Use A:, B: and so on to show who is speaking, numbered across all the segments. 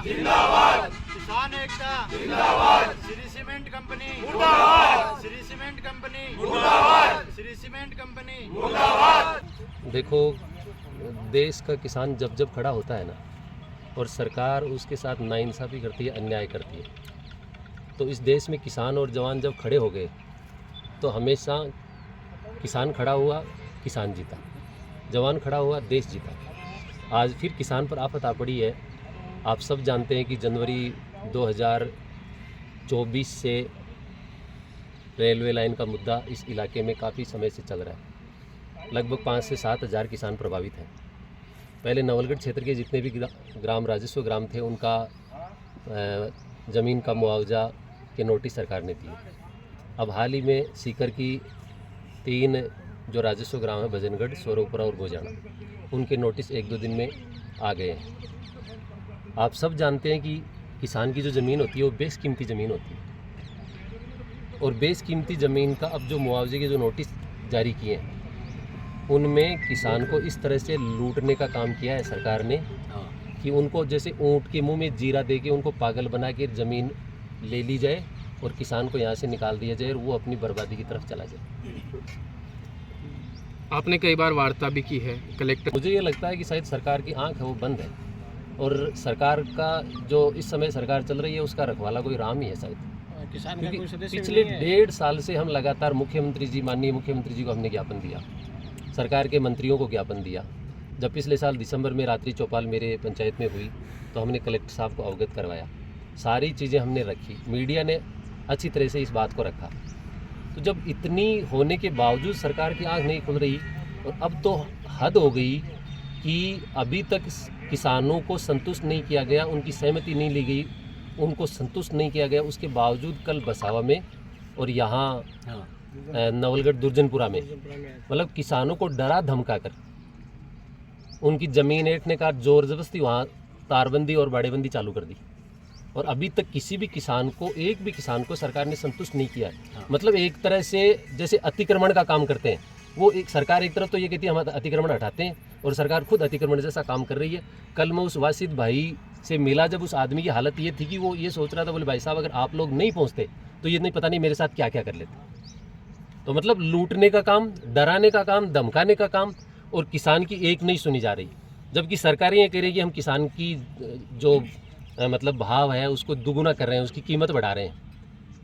A: जिंदाबाद,
B: किसान एकता
A: जिंदाबाद,
B: श्री सीमेंट कंपनी
A: मुर्दाबाद,
B: श्री सीमेंट कंपनी
A: मुर्दाबाद,
B: श्री सीमेंट कंपनी
A: मुर्दाबाद।
C: देखो, देश का किसान जब जब खड़ा होता है ना, और सरकार उसके साथ नाइंसाफ़ी करती है, अन्याय करती है, तो इस देश में किसान और जवान जब खड़े हो गए तो हमेशा किसान खड़ा हुआ, किसान जीता, जवान खड़ा हुआ, देश जीता। आज फिर किसान पर आफत आ पड़ी है। आप सब जानते हैं कि जनवरी 2024 से रेलवे लाइन का मुद्दा इस इलाके में काफ़ी समय से चल रहा है। लगभग 5 से 7 हज़ार किसान प्रभावित हैं। पहले नवलगढ़ क्षेत्र के जितने भी ग्राम राजस्व ग्राम थे, उनका ज़मीन का मुआवजा के नोटिस सरकार ने दिए। अब हाल ही में सीकर की 3 जो राजस्व ग्राम है, भजनगढ़, स्वरूपुरा और गोजाना, उनके नोटिस 1-2 दिन में आ गए हैं। आप सब जानते हैं कि किसान की जो ज़मीन होती है वो बेशकीमती ज़मीन होती है, और बेशकीमती ज़मीन का अब जो मुआवजे के जो नोटिस जारी किए हैं, उनमें किसान को इस तरह से लूटने का काम किया है सरकार ने कि उनको जैसे ऊँट के मुंह में जीरा दे के उनको पागल बना के ज़मीन ले ली जाए और किसान को यहाँ से निकाल दिया जाए और वो अपनी बर्बादी की तरफ चला जाए।
D: आपने कई बार वार्ता भी की है कलेक्टर।
C: मुझे ये लगता है कि शायद सरकार की आंख है वो बंद है, और सरकार का जो इस समय सरकार चल रही है उसका रखवाला कोई राम ही है शायद। क्योंकि पिछले 1.5 साल से हम लगातार मुख्यमंत्री जी, माननीय मुख्यमंत्री जी को हमने ज्ञापन दिया, सरकार के मंत्रियों को ज्ञापन दिया। जब पिछले साल दिसंबर में रात्रि चौपाल मेरे पंचायत में हुई तो हमने कलेक्टर साहब को अवगत करवाया, सारी चीज़ें हमने रखी, मीडिया ने अच्छी तरह से इस बात को रखा। तो जब इतनी होने के बावजूद सरकार की आंख नहीं खुल रही, और अब तो हद हो गई कि अभी तक किसानों को संतुष्ट नहीं किया गया, उनकी सहमति नहीं ली गई, उनको संतुष्ट नहीं किया गया। उसके बावजूद कल बसावा में और यहाँ नवलगढ़ दुर्जनपुरा में मतलब किसानों को डरा धमका कर उनकी ज़मीन ऐंठने का जोर जबरदस्ती वहाँ तारबंदी और बाड़ेबंदी चालू कर दी, और अभी तक किसी भी किसान को, एक भी किसान को सरकार ने संतुष्ट नहीं किया है। मतलब एक तरह से जैसे अतिक्रमण का काम करते हैं, वो एक सरकार एक तरफ तो ये कहती है हम अतिक्रमण हटाते हैं, और सरकार खुद अतिक्रमण जैसा काम कर रही है। कल मैं उस वासिद भाई से मिला, जब उस आदमी की हालत ये थी कि वो ये सोच रहा था, बोले भाई साहब अगर आप लोग नहीं पहुँचते तो ये नहीं पता नहीं मेरे साथ क्या क्या कर लेते। तो मतलब लूटने का काम, डराने का काम, धमकाने का काम, और किसान की एक नहीं सुनी जा रही। जबकि सरकारें ये कह रही है कि हम किसान की जो मतलब भाव है उसको दुगुना कर रहे हैं, उसकी कीमत बढ़ा रहे हैं,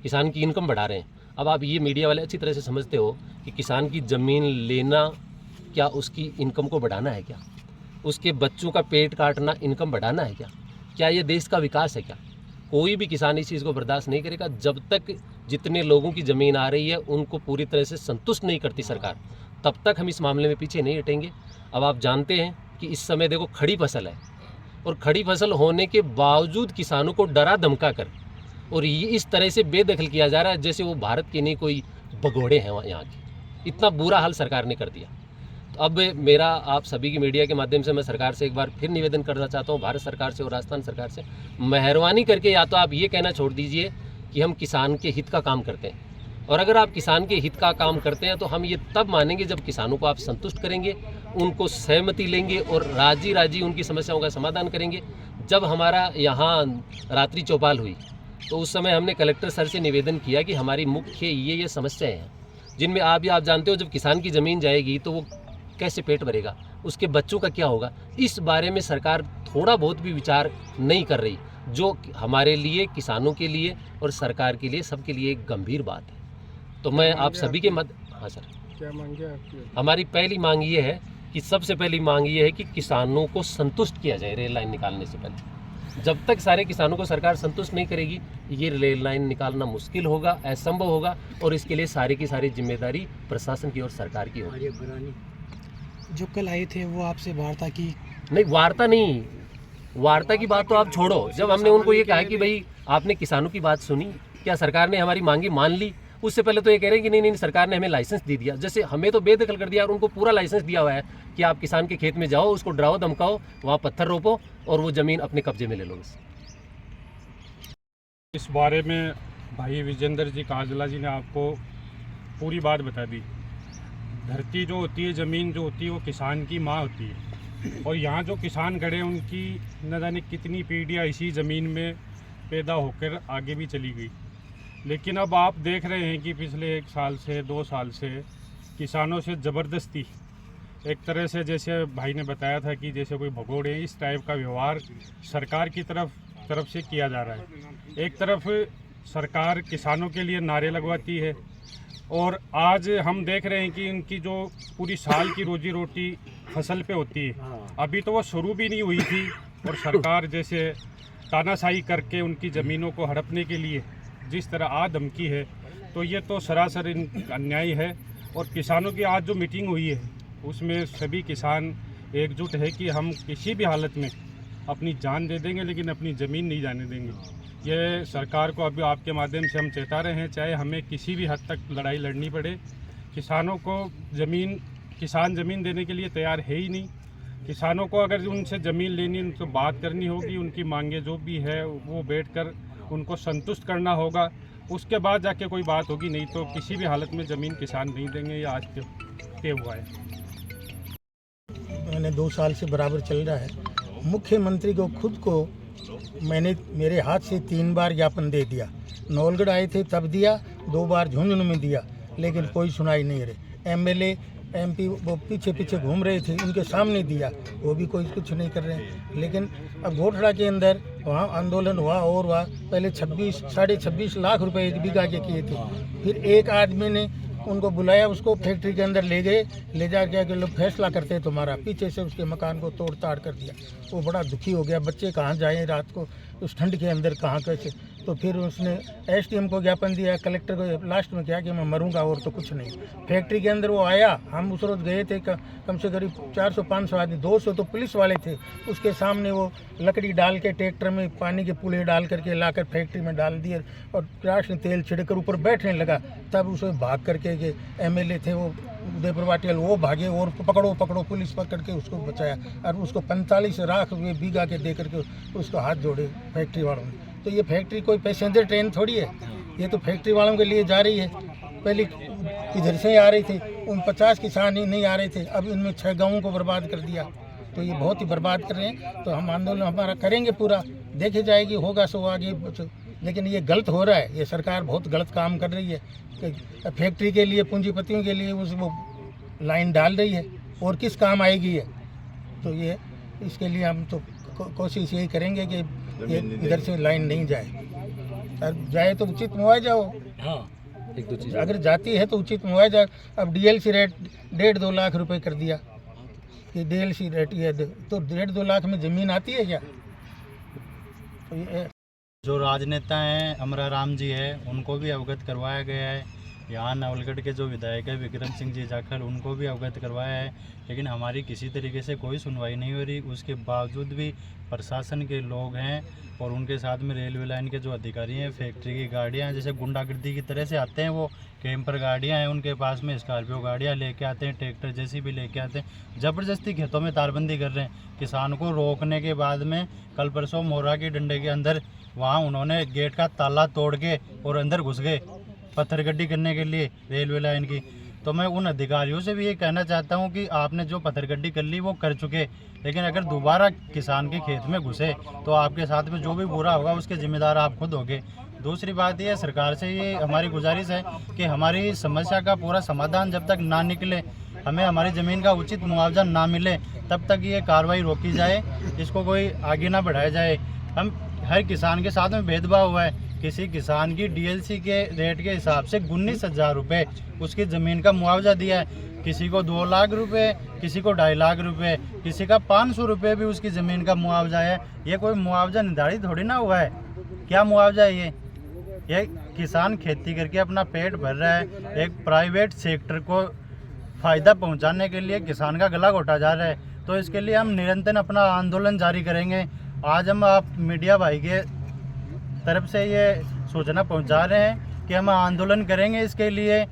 C: किसान की इनकम बढ़ा रहे हैं। अब आप ये मीडिया वाले अच्छी तरह से समझते हो कि किसान की ज़मीन लेना क्या उसकी इनकम को बढ़ाना है क्या? उसके बच्चों का पेट काटना इनकम बढ़ाना है क्या? क्या ये देश का विकास है क्या? कोई भी किसान इस चीज़ को बर्दाश्त नहीं करेगा जब तक जितने लोगों की ज़मीन आ रही है उनको पूरी तरह से संतुष्ट नहीं करती सरकार, तब तक हम इस मामले में पीछे नहीं हटेंगे। अब आप जानते हैं कि इस समय देखो खड़ी फसल है, और खड़ी फसल होने के बावजूद किसानों को डरा धमका कर और ये इस तरह से बेदखल किया जा रहा है जैसे वो भारत के नहीं कोई भगोड़े हैं यहाँ के। इतना बुरा हाल सरकार ने कर दिया। तो अब मेरा आप सभी की मीडिया के माध्यम से मैं सरकार से एक बार फिर निवेदन करना चाहता हूँ, भारत सरकार से और राजस्थान सरकार से, मेहरबानी करके या तो आप ये कहना छोड़ दीजिए कि हम किसान के हित का काम करते हैं, और अगर आप किसान के हित का काम करते हैं तो हम ये तब मानेंगे जब किसानों को आप संतुष्ट करेंगे, उनको सहमति लेंगे और राजी राजी उनकी समस्याओं का समाधान करेंगे। जब हमारा यहाँ रात्रि चौपाल हुई तो उस समय हमने कलेक्टर सर से निवेदन किया कि हमारी मुख्य ये समस्याएं हैं जिनमें आप जानते हो, जब किसान की ज़मीन जाएगी तो वो कैसे पेट भरेगा, उसके बच्चों का क्या होगा। इस बारे में सरकार थोड़ा बहुत भी विचार नहीं कर रही, जो हमारे लिए, किसानों के लिए और सरकार के लिए, सबके लिए एक गंभीर बात है। तो मैं आप सभी के हाँ सर,
D: क्या मांगे आपकी?
C: हमारी पहली मांग ये है कि सबसे पहली मांग ये है कि किसानों को संतुष्ट किया जाए रेल लाइन निकालने से पहले। जब तक सारे किसानों को सरकार संतुष्ट नहीं करेगी, ये रेल लाइन निकालना मुश्किल होगा, असंभव होगा, और इसके लिए सारी की सारी जिम्मेदारी प्रशासन की और सरकार की होगी।
E: जो कल आए थे वो आपसे वार्ता की?
C: नहीं, वार्ता नहीं, वार्ता की बात तो आप छोड़ो। जब हमने उनको ये कहा कि भाई आपने किसानों की बात सुनी, क्या सरकार ने हमारी मांगी मान ली, उससे पहले तो ये कह रहे हैं कि नहीं सरकार ने हमें लाइसेंस दे दिया। जैसे हमें तो बेदखल कर दिया और उनको पूरा लाइसेंस दिया हुआ है कि आप किसान के खेत में जाओ, उसको डराओ धमकाओ, वहाँ पत्थर रोपो और वो ज़मीन अपने कब्जे में ले लो।
F: इस बारे में भाई विजेंद्र जी काजला जी ने आपको पूरी बात बता दी। धरती जो होती है, ज़मीन जो होती है, वो किसान की माँ होती है। और यहाँ जो किसान खड़े हैं उनकी न जाने कितनी पीढ़ियाँ इसी ज़मीन में पैदा होकर आगे भी चली गई। लेकिन अब आप देख रहे हैं कि पिछले 1 साल से 2 साल से किसानों से ज़बरदस्ती एक तरह से, जैसे भाई ने बताया था कि जैसे कोई भगोड़े, इस टाइप का व्यवहार सरकार की तरफ से किया जा रहा है। एक तरफ सरकार किसानों के लिए नारे लगवाती है और आज हम देख रहे हैं कि उनकी जो पूरी साल की रोजी रोटी फसल पे होती है, अभी तो वो शुरू भी नहीं हुई थी और सरकार जैसे तानाशाही करके उनकी ज़मीनों को हड़पने के लिए जिस तरह धमकी है, तो ये तो सरासर अन्याय है। और किसानों की आज जो मीटिंग हुई है उसमें सभी किसान एकजुट है कि हम किसी भी हालत में अपनी जान दे देंगे लेकिन अपनी ज़मीन नहीं जाने देंगे। ये सरकार को अभी आपके माध्यम से हम चेता रहे हैं, चाहे हमें किसी भी हद तक लड़ाई लड़नी पड़े, किसानों को किसान ज़मीन देने के लिए तैयार है ही नहीं। किसानों को अगर उनसे ज़मीन लेनी, उनसे बात करनी होगी, उनकी मांगे जो भी है वो बैठकर उनको संतुष्ट करना होगा, उसके बाद जाके कोई बात होगी, नहीं तो किसी भी हालत में ज़मीन किसान नहीं देंगे। ये आज तय हुआ है।
G: मैंने 2 साल से बराबर चल रहा है। मुख्यमंत्री को खुद को मैंने मेरे हाथ से 3 बार ज्ञापन दे दिया। नौलगढ़ आए थे तब दिया, 2 बार झुंझुनू में दिया, लेकिन कोई सुनाई नहीं रही। एमएलए एमपी वो पीछे घूम रहे थे, उनके सामने दिया, वो भी कोई कुछ नहीं कर रहे हैं। लेकिन अब घोटड़ा के अंदर वहाँ आंदोलन हुआ और हुआ, पहले 26-26.5 लाख रुपए 1 बीघा के किए थे। फिर एक आदमी ने उनको बुलाया, उसको फैक्ट्री के अंदर ले गए, ले जा के लोग फैसला करते हैं तुम्हारा, पीछे से उसके मकान को तोड़ ताड़ कर दिया। वो बड़ा दुखी हो गया, बच्चे कहाँ जाएं रात को उस ठंड के अंदर, कहाँ कैसे। तो फिर उसने एसडीएम को ज्ञापन दिया, कलेक्टर को, लास्ट में क्या कि मैं मरूंगा और तो कुछ नहीं। फैक्ट्री के अंदर वो आया, हम उस रोज गए थे, कम से करीब 400-500 आदमी, 200 तो पुलिस वाले थे। उसके सामने वो लकड़ी डाल के ट्रैक्टर में पानी के पुले डाल करके लाकर फैक्ट्री में डाल दिए और राशन तेल छिड़कर ऊपर बैठने लगा। तब उसे भाग करके एमएलए थे वो उदयपुर वाटियल, वो भागे और पकड़ो पुलिस पकड़ के उसको बचाया और उसको 45 लाख रुपये बीघा के दे करके उसको हाथ जोड़े फैक्ट्री वालों ने। तो ये फैक्ट्री कोई पैसेंजर ट्रेन थोड़ी है, ये तो फैक्ट्री वालों के लिए जा रही है। पहले इधर से आ रही थी, उन 50 किसान ही नहीं आ रहे थे, अब इनमें 6 गाँवों को बर्बाद कर दिया। तो ये बहुत ही बर्बाद कर रहे हैं। तो हम आंदोलन हमारा करेंगे पूरा, देखी जाएगी, होगा सो आगे। लेकिन ये गलत हो रहा है, ये सरकार बहुत गलत काम कर रही है कि फैक्ट्री के लिए, पूंजीपतियों के लिए वो लाइन डाल रही है और किस काम आएगी ये। तो ये इसके लिए हम तो कोशिश यही करेंगे कि ये इधर से लाइन नहीं जाए, और जाए तो उचित मुआवजा हो।
C: हाँ, 1-2 चीज़
G: अगर जाती है तो उचित मुआवजा। अब डीएलसी रेट 1.5-2 लाख रुपए कर दिया कि डीएलसी रेट ये तो 1.5-2 लाख में ज़मीन आती है क्या? तो ये
H: जो राजनेता हैं, अमरा राम जी है, उनको भी अवगत करवाया गया है। यहाँ नवलगढ़ के जो विधायक है विक्रम सिंह जी जाखड़, उनको भी अवगत करवाया है, लेकिन हमारी किसी तरीके से कोई सुनवाई नहीं हो रही। उसके बावजूद भी प्रशासन के लोग हैं और उनके साथ में रेलवे लाइन के जो अधिकारी हैं, फैक्ट्री की गाड़ियाँ जैसे गुंडागर्दी की तरह से आते हैं, वो कैंपर गाड़ियाँ हैं उनके पास में, स्कॉर्पियो गाड़ियाँ लेके आते हैं, ट्रैक्टर जैसी भी लेके आते हैं, ज़बरदस्ती खेतों में तारबंदी कर रहे हैं। किसान को रोकने के बाद में कल परसों मोरा के डंडे के अंदर वहाँ उन्होंने गेट का ताला तोड़ के और अंदर घुस गए पत्थरगड्डी करने के लिए रेलवे लाइन की। तो मैं उन अधिकारियों से भी ये कहना चाहता हूँ कि आपने जो पत्थरगड्डी कर ली वो कर चुके, लेकिन अगर दोबारा किसान के खेत में घुसे तो आपके साथ में जो भी बुरा होगा उसके जिम्मेदार आप खुद होगे। दूसरी बात ये, सरकार से ये हमारी गुजारिश है कि हमारी समस्या का पूरा समाधान जब तक ना निकले, हमें हमारी ज़मीन का उचित मुआवजा ना मिले, तब तक ये कार्रवाई रोकी जाए, इसको कोई आगे ना बढ़ाया जाए। हम हर किसान के साथ में भेदभाव हुआ है। किसी किसान की डीएलसी के रेट के हिसाब से 19,000 रुपये उसकी ज़मीन का मुआवजा दिया है, किसी को 2 लाख रुपए, किसी को 2.5 लाख रुपए, किसी का 500 रुपये भी उसकी ज़मीन का मुआवजा है। ये कोई मुआवजा निर्धारित थोड़ी ना हुआ है, क्या मुआवजा है ये किसान खेती करके अपना पेट भर रहा है, एक प्राइवेट सेक्टर को फ़ायदा पहुंचाने के लिए किसान का गला घोटा जा रहा है। तो इसके लिए हम निरंतर अपना आंदोलन जारी करेंगे। आज हम आप मीडिया भाई के तरफ से ये सूचना पहुंचा रहे हैं कि हम आंदोलन करेंगे, इसके लिए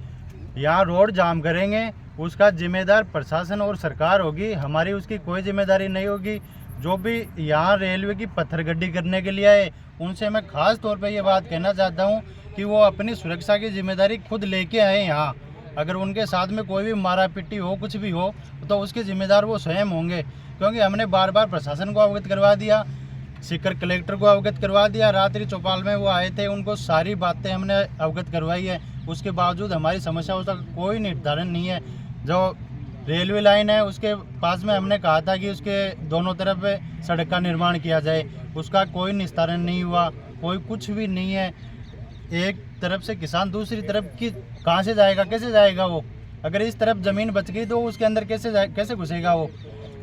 H: यहाँ रोड जाम करेंगे, उसका जिम्मेदार प्रशासन और सरकार होगी, हमारी उसकी कोई जिम्मेदारी नहीं होगी। जो भी यहाँ रेलवे की पत्थरगड्डी करने के लिए आए, उनसे मैं ख़ास तौर पे ये बात कहना चाहता हूँ कि वो अपनी सुरक्षा की जिम्मेदारी खुद लेके आए यहाँ, अगर उनके साथ में कोई भी मारा पिट्टी हो, कुछ भी हो, तो उसके जिम्मेदार वो स्वयं होंगे। क्योंकि हमने बार बार प्रशासन को अवगत करवा दिया, सीकर कलेक्टर को अवगत करवा दिया, रात्रि चौपाल में वो आए थे, उनको सारी बातें हमने अवगत करवाई है। उसके बावजूद हमारी समस्याओं का कोई निर्धारण नहीं है। जो रेलवे लाइन है उसके पास में हमने कहा था कि उसके दोनों तरफ सड़क का निर्माण किया जाए, उसका कोई निस्तारण नहीं हुआ, कोई कुछ भी नहीं है। एक तरफ से किसान दूसरी तरफ की कहाँ से जाएगा, कैसे जाएगा वो? अगर इस तरफ ज़मीन बच गई तो उसके अंदर कैसे घुसेगा वो?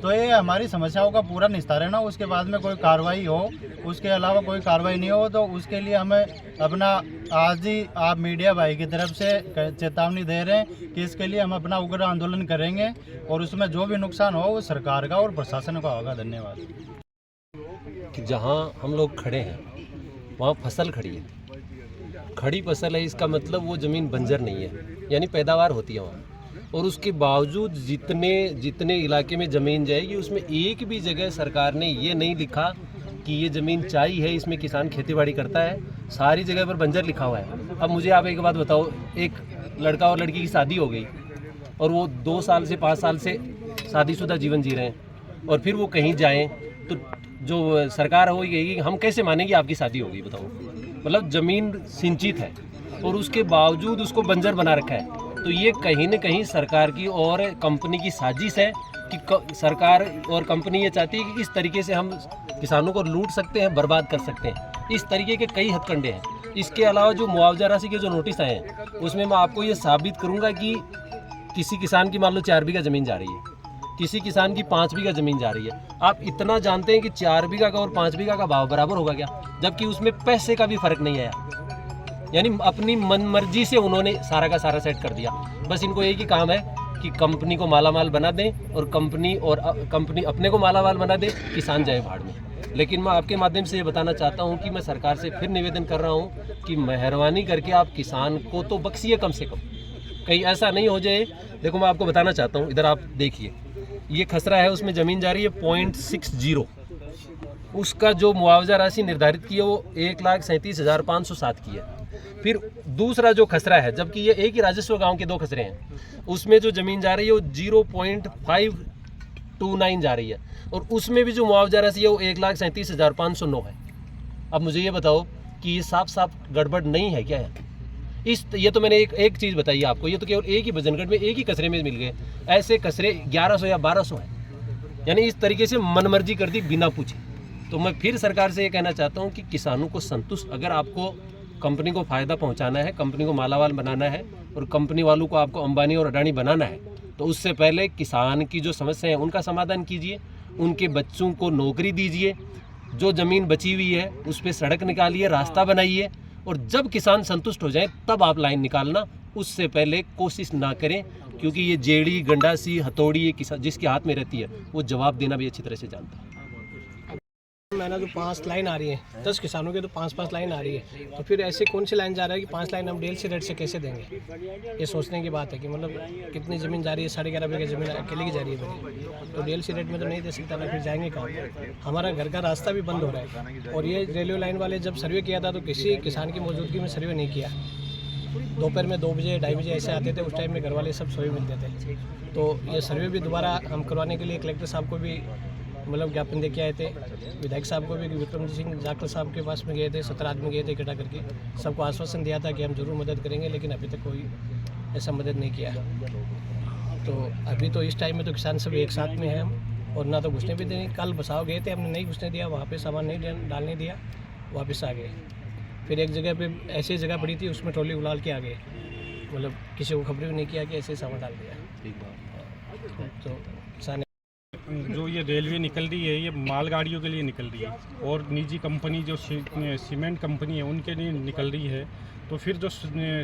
H: तो ये हमारी समस्याओं का पूरा निस्तारण हो, उसके बाद में कोई कार्रवाई हो, उसके अलावा कोई कार्रवाई नहीं हो तो उसके लिए हमें अपना आज ही आप मीडिया भाई की तरफ से चेतावनी दे रहे हैं कि इसके लिए हम अपना उग्र आंदोलन करेंगे और उसमें जो भी नुकसान हो वो सरकार का और प्रशासन का होगा। धन्यवाद।
C: कि जहाँ हम लोग खड़े हैं वहाँ फसल खड़ी है, खड़ी फसल है, इसका मतलब वो ज़मीन बंजर नहीं है, यानी पैदावार होती है वहाँ। और उसके बावजूद जितने इलाके में ज़मीन जाएगी उसमें एक भी जगह सरकार ने ये नहीं लिखा कि ये ज़मीन चाई है, इसमें किसान खेतीबाड़ी करता है, सारी जगह पर बंजर लिखा हुआ है। अब मुझे आप एक बात बताओ, एक लड़का और लड़की की शादी हो गई और वो 2 साल से 5 साल से शादीशुदा जीवन जी रहे हैं और फिर वो कहीं जाएँ तो जो सरकार हो गई, हम कैसे मानेंगे आपकी शादी होगी? बताओ। मतलब ज़मीन सिंचित है और उसके बावजूद उसको बंजर बना रखा है। तो ये कहीं न कहीं सरकार की और कंपनी की साजिश है कि सरकार और कंपनी ये चाहती है कि इस तरीके से हम किसानों को लूट सकते हैं, बर्बाद कर सकते हैं। इस तरीके के कई हथकंडे हैं। इसके अलावा जो मुआवजा राशि के जो नोटिस आए हैं उसमें मैं आपको ये साबित करूँगा कि किसी किसान की मान लो 4 बीघा ज़मीन जा रही है, किसी किसान की 5 बीघा ज़मीन जा रही है। आप इतना जानते हैं कि 4 बीघा का और 5 बीघा का भाव बराबर होगा क्या? जबकि उसमें पैसे का भी फर्क नहीं आया। यानी अपनी मनमर्जी से उन्होंने सारा का सारा सेट कर दिया। बस इनको एक ही काम है कि कंपनी को मालामाल बना दें और कंपनी अपने को मालामाल बना दे, किसान जाए भाड़ में। लेकिन मैं आपके माध्यम से ये बताना चाहता हूँ कि मैं सरकार से फिर निवेदन कर रहा हूँ कि मेहरबानी करके आप किसान को तो बख्शिए कम से कम, कहीं ऐसा नहीं हो जाए। देखो मैं आपको बताना चाहता हूँ, इधर आप देखिए, ये खसरा है, उसमें ज़मीन जा रही है 0.60। उसका जो मुआवजा राशि निर्धारित की है वो 1,37,507 की है। फिर दूसरा जो खसरा है, जबकि ये एक ही राजस्व गांव के 2 खसरे हैं, उसमें जो ज़मीन जा रही है वो 0.529 जा रही है और उसमें भी जो मुआवजा राशि है वो 1,37,509 है। अब मुझे ये बताओ कि ये साफ साफ गड़बड़ नहीं है क्या है? ये तो मैंने एक चीज़ बताई आपको, ये तो केवल एक ही भजनगढ़ में एक ही कचरे में मिल गए। ऐसे कचरे 1100 या 1200 हैं। यानी इस तरीके से मनमर्जी कर दी बिना पूछे। तो मैं फिर सरकार से ये कहना चाहता हूँ कि किसानों को संतुष्ट, अगर आपको कंपनी को फ़ायदा पहुँचाना है, कंपनी को मालामाल बनाना है और कंपनी वालों को आपको अंबानी और अडानी बनाना है, तो उससे पहले किसान की जो समस्या है उनका समाधान कीजिए, उनके बच्चों को नौकरी दीजिए, जो ज़मीन बची हुई है उस पर सड़क निकालिए, रास्ता बनाइए और जब किसान संतुष्ट हो जाए तब आप लाइन निकालना। उससे पहले कोशिश ना करें, क्योंकि ये जेड़ी, गंडासी, हथौड़ी ये किसान जिसके हाथ में रहती है वो जवाब देना भी अच्छी तरह से जानता है।
E: मैंने तो 5 लाइन आ रही है, 10 किसानों के तो 5-5 लाइन आ रही है, तो फिर ऐसे कौन सी लाइन जा रहा है कि 5 लाइन हम डीएलसी रेट से कैसे देंगे? ये सोचने की बात है कि मतलब कितनी ज़मीन जा रही है, 11.5 बीघा ज़मीन अकेले की जा रही है मेरी, तो डीएलसी रेट में तो नहीं दे सकता ना, फिर जाएंगे कहाँ? हमारा घर का रास्ता भी बंद हो रहा है। और ये रेलवे लाइन वाले जब सर्वे किया था तो किसी किसान की मौजूदगी में सर्वे नहीं किया। दोपहर में 2 बजे 2:30 बजे ऐसे आते थे, उस टाइम में घर वाले सब सोए मिलते थे। तो ये सर्वे भी दोबारा हम करवाने के लिए कलेक्टर साहब को भी मतलब ज्ञापन दे के आए थे, विधायक साहब को भी, विक्रम सिंह जाखड़ साहब के पास में गए थे, 17 आदमी गए थे इकट्ठा करके, सबको आश्वासन दिया था कि हम जरूर मदद करेंगे, लेकिन अभी तक कोई ऐसा मदद नहीं किया। तो अभी तो इस टाइम में तो किसान सब एक साथ में हैं हम, और ना तो घुसने भी देंगे। कल बसाव गए थे, हमने नहीं घुसने दिया, वहाँ पे सामान नहीं डालने दिया, वापस आ गए। फिर एक जगह पे ऐसी जगह पड़ी थी, उसमें ट्रॉली उलाल के आ गए, मतलब किसी को खबर भी नहीं किया कि ऐसे सामान डाल दिया। तो किसान
F: जो ये रेलवे निकल रही है ये मालगाड़ियों के लिए निकल रही है और निजी कंपनी जो सीमेंट कंपनी है उनके लिए निकल रही है। तो फिर जो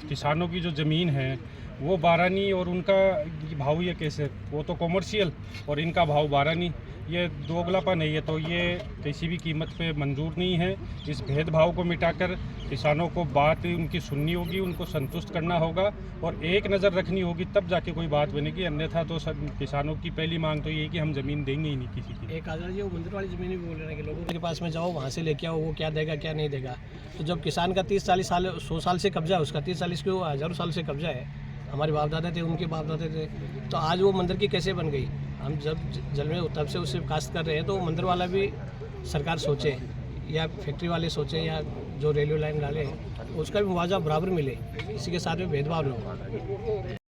F: किसानों की जो ज़मीन है वो 12 नहीं और उनका भाव ये कैसे, वो तो कॉमर्शियल और इनका भाव 12 नहीं, ये दोगलापन है। ये तो ये किसी भी कीमत पे मंजूर नहीं है। इस भेदभाव को मिटाकर किसानों को बात उनकी सुननी होगी, उनको संतुष्ट करना होगा और एक नज़र रखनी होगी, तब जाके कोई बात बनेगी। अन्यथा तो किसानों की पहली मांग तो ये है कि हम ज़मीन देंगे ही नहीं किसी की।
E: एक आज़ाद जी वो मंदिर वाली ज़मीन भी बोल रहे हैं कि लोगों के पास में जाओ, वहाँ से लेके आओ, वो क्या देगा क्या नहीं देगा। तो जब किसान का 30-40 साल 100 साल से कब्जा है, उसका 30-40 क्यों 1000 साल से कब्जा है, हमारे बाप दादा थे, उनके बाप दादा थे, तो आज वो मंदिर की कैसे बन गई? हम जब जल में तब से उसे कास्ट कर रहे हैं, तो वो मंदिर वाला भी सरकार सोचे, या फैक्ट्री वाले सोचे, या जो रेलवे लाइन डाले उसका भी मुआवजा बराबर मिले, किसी के साथ में भेदभाव नहीं हो।